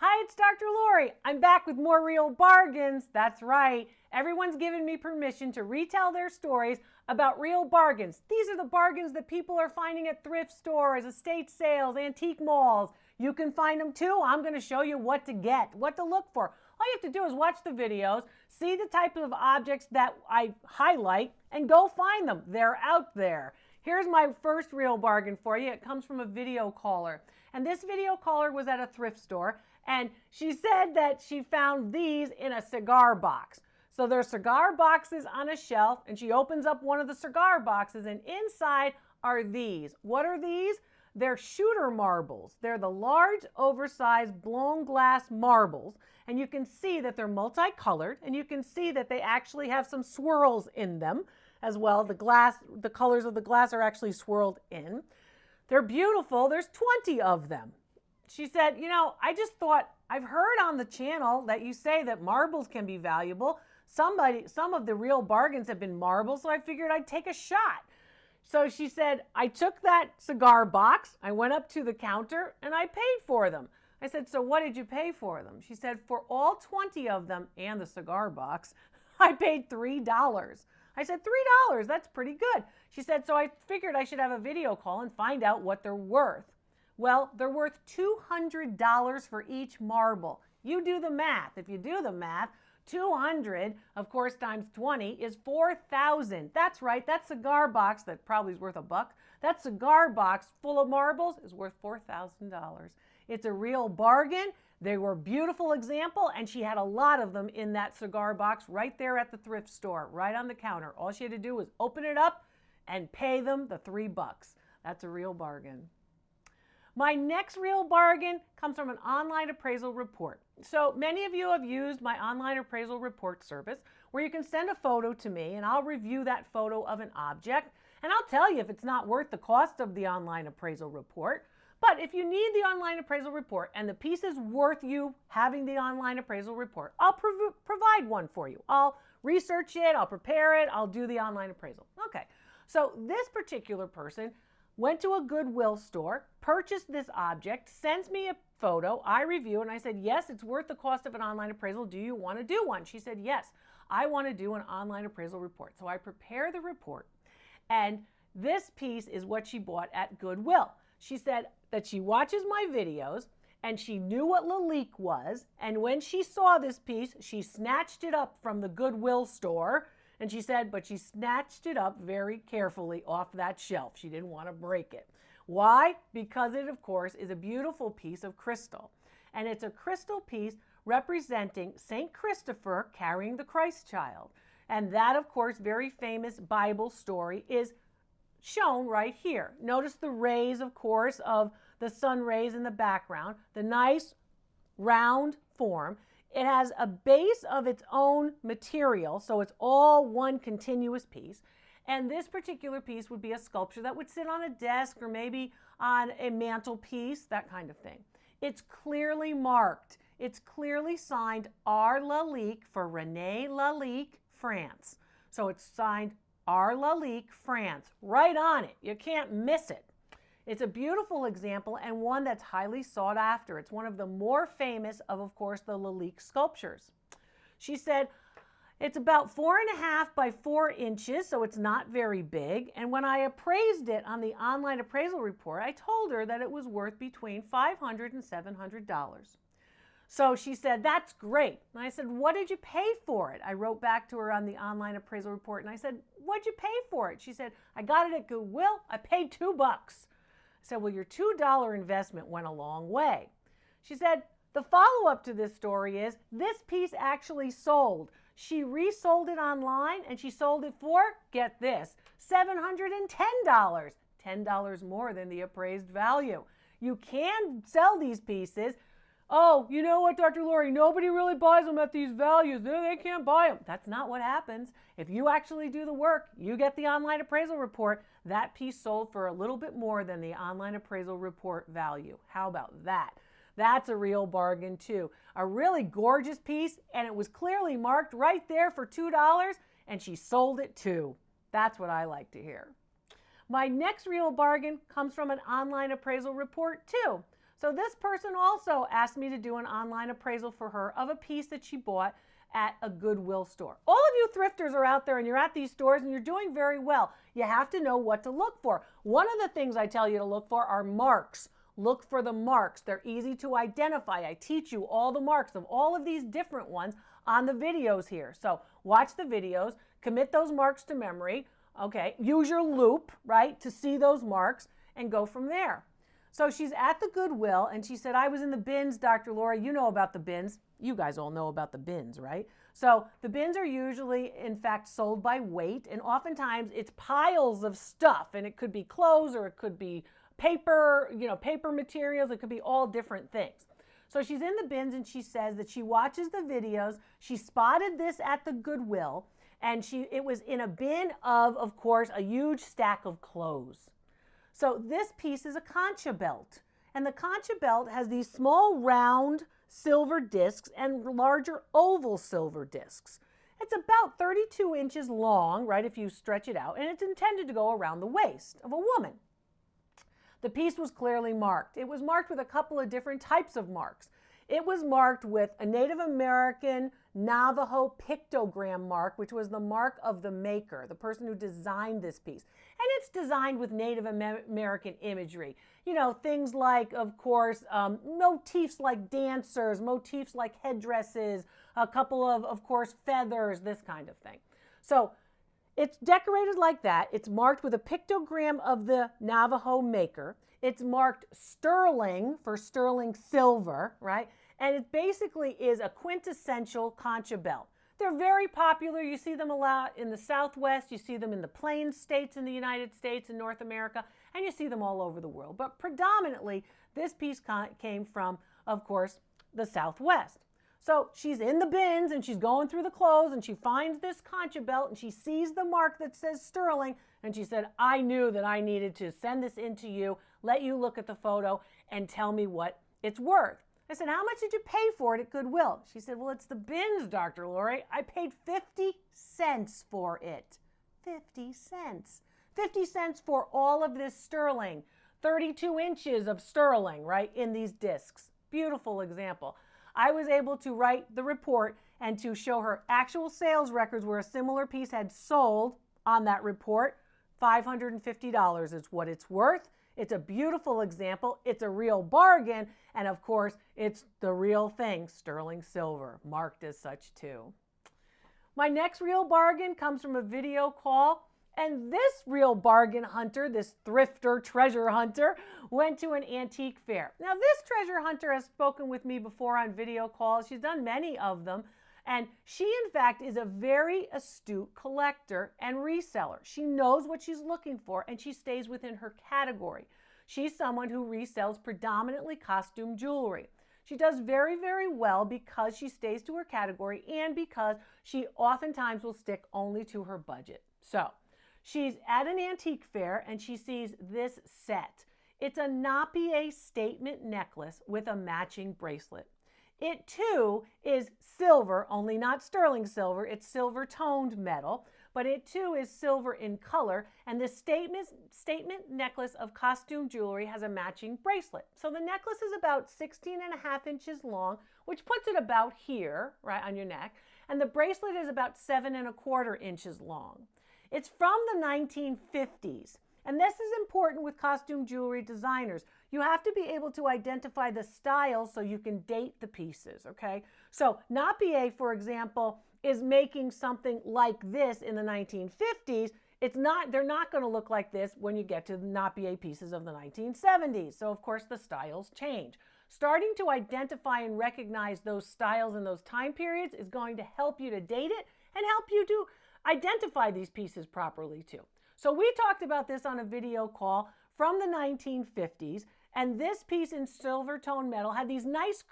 Hi, it's Dr. Lori. I'm back with more real bargains. That's right. Everyone's given me permission to retell their stories about real bargains. These are the bargains that people are finding at thrift stores, estate sales, antique malls. You can find them too. I'm going to show you what to get, what to look for. All you have to do is watch the videos, see the type of objects that I highlight, and go find them. They're out there. Here's my first real bargain for you. It comes from a video caller. And this video caller was at a thrift store, and she said that she found these in a cigar box. So there's cigar boxes on a shelf, and she opens up one of the cigar boxes, and inside are these. What are these? They're shooter marbles. They're the large, oversized, blown glass marbles, and you can see that they're multicolored, and you can see that they actually have some swirls in them as well. The colors of the glass are actually swirled in. They're beautiful. There's 20 of them. She said, I just thought, I've heard on the channel that you say that marbles can be valuable. Some of the real bargains have been marbles, so I figured I'd take a shot. So she said, I took that cigar box, I went up to the counter, and I paid for them. I said, so what did you pay for them? She said, for all 20 of them and the cigar box, I paid $3. I said, $3, that's pretty good. She said, so I figured I should have a video call and find out what they're worth. Well, they're worth $200 for each marble. You do the math. If you do the math, 200, of course, times 20 is 4,000. That's right. That cigar box that probably is worth $1, that cigar box full of marbles is worth $4,000. It's a real bargain. They were a beautiful example, and she had a lot of them in that cigar box right there at the thrift store, right on the counter. All she had to do was open it up and pay them the $3. That's a real bargain. My next real bargain comes from an online appraisal report. So many of you have used my online appraisal report service where you can send a photo to me and I'll review that photo of an object and I'll tell you if it's not worth the cost of the online appraisal report. But if you need the online appraisal report and the piece is worth you having the online appraisal report, I'll provide one for you. I'll research it, I'll prepare it, I'll do the online appraisal. Okay, so this particular person went to a Goodwill store, purchased this object, sends me a photo, I review, and I said, yes, it's worth the cost of an online appraisal. Do you want to do one? She said, yes, I want to do an online appraisal report. So I prepare the report, and this piece is what she bought at Goodwill. She said that she watches my videos, and she knew what Lalique was, and when she saw this piece, she snatched it up from the Goodwill store. And she said, but she snatched it up very carefully off that shelf. She didn't want to break it. Why? Because it, of course, is a beautiful piece of crystal. And it's a crystal piece representing St. Christopher carrying the Christ child. And that, of course, very famous Bible story is shown right here. Notice the rays, of course, of the sun rays in the background, the nice round form. It has a base of its own material, so it's all one continuous piece. And this particular piece would be a sculpture that would sit on a desk or maybe on a mantelpiece, that kind of thing. It's clearly marked. It's clearly signed R. Lalique for Renee Lalique, France. So it's signed R. Lalique, France, right on it. You can't miss it. It's a beautiful example and one that's highly sought after. It's one of the more famous of course, the Lalique sculptures. She said, it's about 4.5 by 4 inches, so it's not very big. And when I appraised it on the online appraisal report, I told her that it was worth between $500 and $700. So she said, that's great. And I said, what did you pay for it? I wrote back to her on the online appraisal report and I said, what'd you pay for it? She said, I got it at Goodwill. I paid $2. I said, well, your $2 investment went a long way. She said, the follow-up to this story is this piece actually sold. She resold it online and she sold it for, get this, $710. $10 more than the appraised value. You can sell these pieces. Oh, you know what, Dr. Lori, nobody really buys them at these values. They can't buy them. That's not what happens. If you actually do the work, you get the online appraisal report. That piece sold for a little bit more than the online appraisal report value. How about that? That's a real bargain too. A really gorgeous piece, and it was clearly marked right there for $2, and she sold it too. That's what I like to hear. My next real bargain comes from an online appraisal report too. So this person also asked me to do an online appraisal for her of a piece that she bought at a Goodwill store. All of you thrifters are out there and you're at these stores and you're doing very well. You have to know what to look for. One of the things I tell you to look for are marks. Look for the marks. They're easy to identify. I teach you all the marks of all of these different ones on the videos here. So watch the videos, commit those marks to memory, okay? Use your loop, right, to see those marks and go from there. So she's at the Goodwill and she said, I was in the bins, Dr. Laura. You know about the bins. You guys all know about the bins, right? So the bins are usually, in fact, sold by weight, and oftentimes it's piles of stuff, and it could be clothes or it could be paper, paper materials. It could be all different things. So she's in the bins and she says that she watches the videos. She spotted this at the Goodwill, and it was in a bin of course, a huge stack of clothes. So this piece is a Concha Belt, and the Concha Belt has these small round silver discs and larger oval silver discs. It's about 32 inches long, right, if you stretch it out, and it's intended to go around the waist of a woman. The piece was clearly marked. It was marked with a couple of different types of marks. It was marked with a Native American Navajo pictogram mark, which was the mark of the maker, the person who designed this piece. And it's designed with Native American imagery. Things like, of course, motifs like dancers, motifs like headdresses, a couple of course, feathers, this kind of thing. So it's decorated like that. It's marked with a pictogram of the Navajo maker. It's marked sterling for sterling silver, right? And it basically is a quintessential Concha Belt. They're very popular. You see them a lot in the Southwest. You see them in the Plains states in the United States and North America, and you see them all over the world. But predominantly, this piece came from, of course, the Southwest. So she's in the bins and she's going through the clothes and she finds this Concha Belt and she sees the mark that says sterling, and she said, I knew that I needed to send this in to you, let you look at the photo and tell me what it's worth. I said, how much did you pay for it at Goodwill? She said, well, it's the bins, Dr. Lori. I paid 50 cents for it. 50 cents. 50 cents for all of this sterling. 32 inches of sterling, right, in these discs. Beautiful example. I was able to write the report and to show her actual sales records where a similar piece had sold on that report. $550 is what it's worth. It's a beautiful example. It's a real bargain. And of course, it's the real thing, sterling silver, marked as such too. My next real bargain comes from a video call. And this real bargain hunter, this thrifter, treasure hunter, went to an antique fair. Now, this treasure hunter has spoken with me before on video calls. She's done many of them. And she, in fact, is a very astute collector and reseller. She knows what she's looking for, and she stays within her category. She's someone who resells predominantly costume jewelry. She does very, very well because she stays to her category and because she oftentimes will stick only to her budget. So she's at an antique fair and she sees this set. It's a Napier statement necklace with a matching bracelet. It too is silver, only not sterling silver. It's silver toned metal, but it too is silver in color. And this statement necklace of costume jewelry has a matching bracelet. So the necklace is about 16.5 inches long, which puts it about here, right on your neck. And the bracelet is about 7.25 inches long. It's from the 1950s. And this is important with costume jewelry designers. You have to be able to identify the style so you can date the pieces, okay? So Napier, for example, is making something like this in the 1950s. They're not going to look like this when you get to the Napier pieces of the 1970s. So of course the styles change. Starting to identify and recognize those styles in those time periods is going to help you to date it and help you to identify these pieces properly too. So we talked about this on a video call from the 1950s, and this piece in silver tone metal had these nice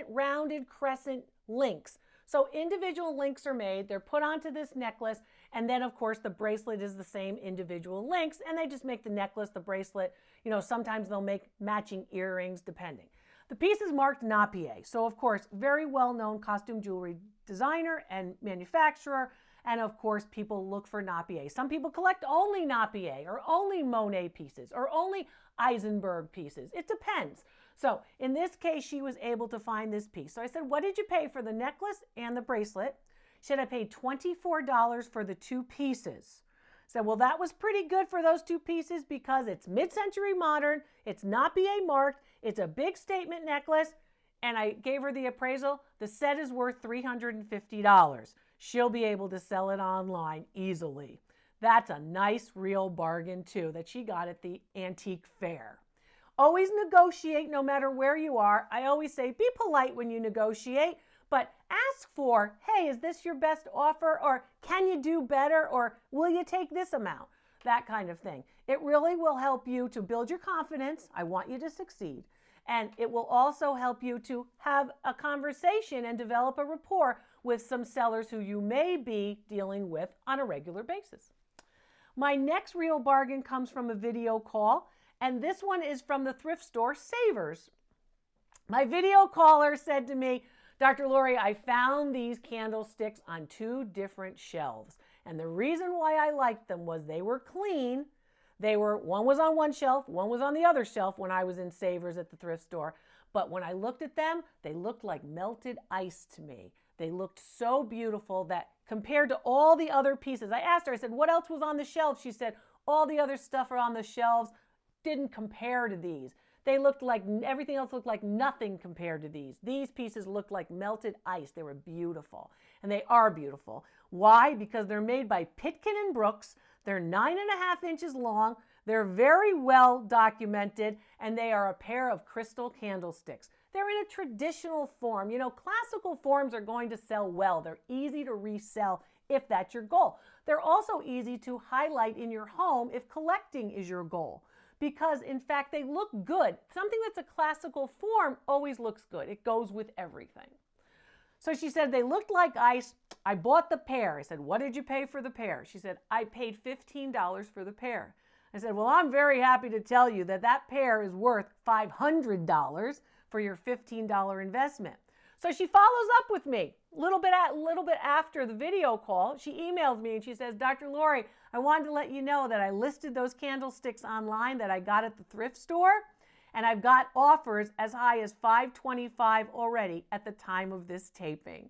rounded crescent links. So individual links are made, they're put onto this necklace, and then of course the bracelet is the same individual links, and they just make the necklace, the bracelet, sometimes they'll make matching earrings depending. The piece is marked Napier, so of course very well-known costume jewelry designer and manufacturer. And of course, people look for Napier. Some people collect only Napier or only Monet pieces or only Eisenberg pieces. It depends. So in this case, she was able to find this piece. So I said, what did you pay for the necklace and the bracelet? She said, I paid $24 for the 2 pieces. I said, well, that was pretty good for those 2 pieces because it's mid-century modern, it's not BA marked, it's a big statement necklace, and I gave her the appraisal. The set is worth $350. She'll be able to sell it online easily. That's a nice real bargain too that she got at the antique fair. Always negotiate no matter where you are. I always say be polite when you negotiate, but ask for, hey, is this your best offer? Or can you do better? Or will you take this amount? That kind of thing. It really will help you to build your confidence. I want you to succeed. And it will also help you to have a conversation and develop a rapport with some sellers who you may be dealing with on a regular basis. My next real bargain comes from a video call, and this one is from the thrift store Savers. My video caller said to me, Dr. Lori, I found these candlesticks on 2 different shelves, and the reason why I liked them was they were clean. One was on one shelf, one was on the other shelf when I was in Savers at the thrift store. But when I looked at them, they looked like melted ice to me. They looked so beautiful that compared to all the other pieces, I asked her, I said, what else was on the shelf? She said, all the other stuff on the shelves didn't compare to these. They looked like, everything else looked like nothing compared to these. These pieces looked like melted ice. They were beautiful. And they are beautiful. Why? Because they're made by Pitkin Brooks. They're 9.5 inches long. They're very well documented, and they are a pair of crystal candlesticks. They're in a traditional form. You know, classical forms are going to sell well. They're easy to resell if that's your goal. They're also easy to highlight in your home if collecting is your goal, because in fact they look good. Something that's a classical form always looks good. It goes with everything. So she said, they looked like ice. I bought the pair. I said, what did you pay for the pair? She said, I paid $15 for the pair. I said, well, I'm very happy to tell you that that pair is worth $500 for your $15 investment. So she follows up with me a little bit after the video call. She emails me and she says, Dr. Lori, I wanted to let you know that I listed those candlesticks online that I got at the thrift store, and I've got offers as high as $525 already at the time of this taping.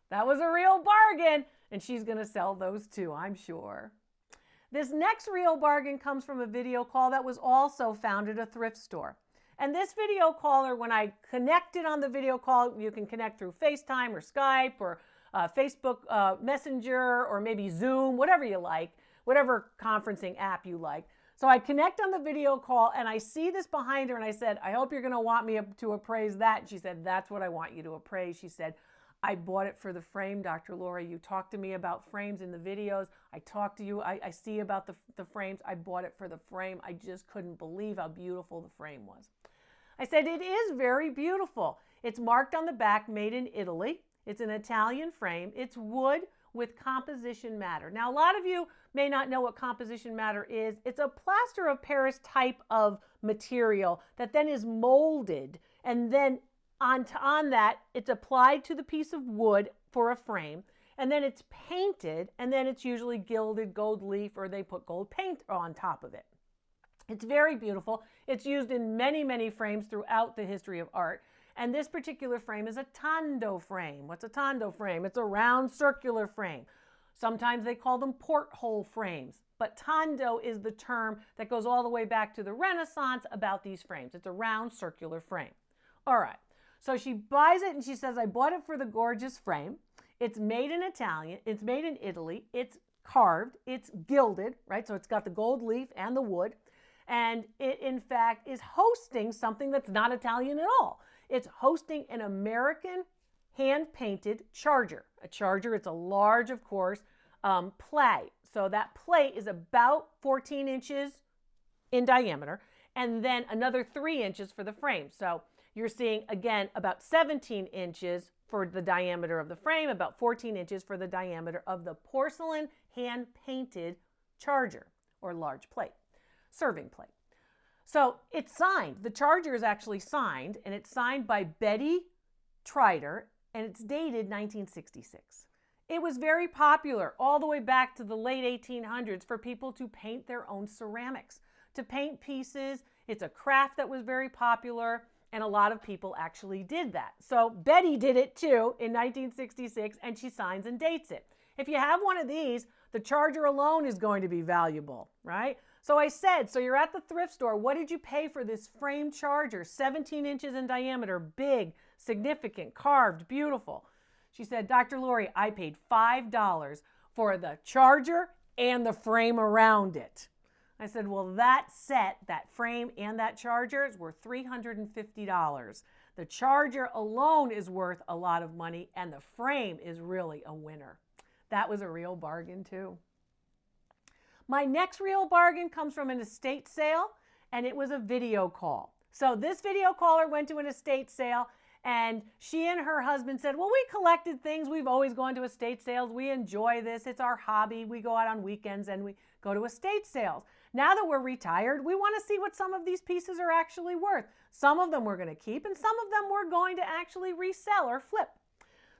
That was a real bargain, and she's going to sell those too, I'm sure. This next real bargain comes from a video call that was also found at a thrift store. And this video caller, when I connected on the video call, you can connect through FaceTime or Skype or Facebook Messenger or maybe Zoom, whatever you like, whatever conferencing app you like. So I connect on the video call and I see this behind her and I said, I hope you're going to want me to appraise that. And she said, that's what I want you to appraise. She said, I bought it for the frame, Dr. Lori. You talked to me about frames in the videos. I talked to you. I see about the frames. I bought it for the frame. I just couldn't believe how beautiful the frame was. I said, it is very beautiful. It's marked on the back, made in Italy. It's an Italian frame. It's wood with composition matter. Now, a lot of you may not know what composition matter is. It's a plaster of Paris type of material that then is molded, and then on that, it's applied to the piece of wood for a frame, and then it's painted, and then it's usually gilded gold leaf, or they put gold paint on top of it. It's very beautiful. It's used in many, many frames throughout the history of art. And this particular frame is a Tondo frame. What's a Tondo frame? It's a round circular frame. Sometimes they call them porthole frames. But Tondo is the term that goes all the way back to the Renaissance about these frames. It's a round circular frame. All right. So she buys it and she says, I bought it for the gorgeous frame. It's made in It's made in Italy. It's carved. It's gilded, right? So it's got the gold leaf and the wood. And it, in fact, is hosting something that's not Italian at all. It's hosting an American hand-painted charger. A charger, it's a large, of course, play. So that plate is about 14 inches in diameter, and then another 3 inches for the frame. So you're seeing, again, about 17 inches for the diameter of the frame, about 14 inches for the diameter of the porcelain hand-painted charger or large plate. Serving plate. So it's signed. The charger is actually signed, and it's signed by Betty Trider, and it's dated 1966. It was very popular all the way back to the late 1800s for people to paint their own ceramics, to paint pieces. It's a craft that was very popular. And a lot of people actually did that. So Betty did it too in 1966, and she signs and dates it. If you have one of these, the charger alone is going to be valuable, right? So I said, so you're at the thrift store. What did you pay for this frame charger? 17 inches in diameter, big, significant, carved, beautiful. She said, Dr. Lori, I paid $5 for the charger and the frame around it. I said, well, that set, that frame and that charger is worth $350. The charger alone is worth a lot of money, and the frame is really a winner. That was a real bargain too. My next real bargain comes from an estate sale, and it was a video call. So this video caller went to an estate sale, and she and her husband said, well, we collected things. We've always gone to estate sales. We enjoy this. It's our hobby. We go out on weekends and we go to estate sales. Now that we're retired, we want to see what some of these pieces are actually worth. Some of them we're going to keep, and some of them we're going to actually resell or flip.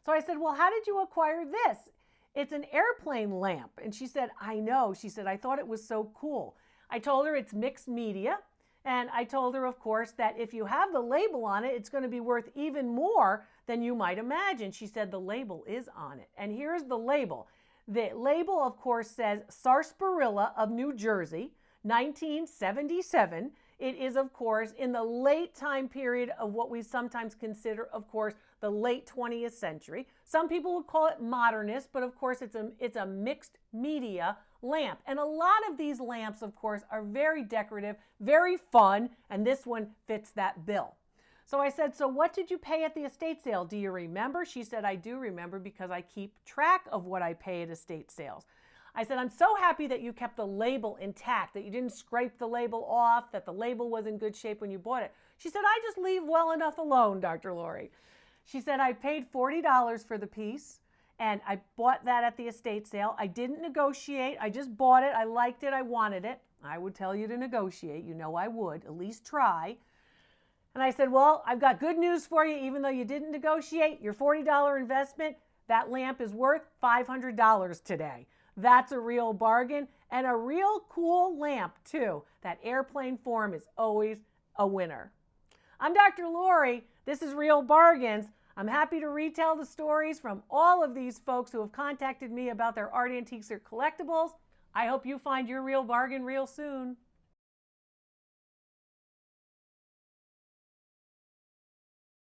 So I said, well, how did you acquire this? It's an airplane lamp. And she said, I know. She said, I thought it was so cool. I told her it's mixed media. And I told her, of course, that if you have the label on it, it's going to be worth even more than you might imagine. She said the label is on it. And here's the label. The label, of course, says Sarsaparilla of New Jersey, 1977. It is, of course, in the late time period of what we sometimes consider, of course, the late 20th century. Some people would call it modernist, but of course it's a mixed media lamp. And a lot of these lamps, of course, are very decorative, very fun, and this one fits that bill. So I said, so what did you pay at the estate sale? Do you remember? She said, I do remember because I keep track of what I pay at estate sales. I said, I'm so happy that you kept the label intact, that you didn't scrape the label off, that the label was in good shape when you bought it. She said, I just leave well enough alone, Dr. Lori. She said, I paid $40 for the piece, and I bought that at the estate sale. I didn't negotiate. I just bought it. I liked it. I wanted it. I would tell you to negotiate. You know I would. At least try. And I said, well, I've got good news for you. Even though you didn't negotiate, your $40 investment, that lamp is worth $500 today. That's a real bargain and a real cool lamp, too. That airplane form is always a winner. I'm Dr. Lori. This is Real Bargains. I'm happy to retell the stories from all of these folks who have contacted me about their art, antiques, or collectibles. I hope you find your real bargain real soon.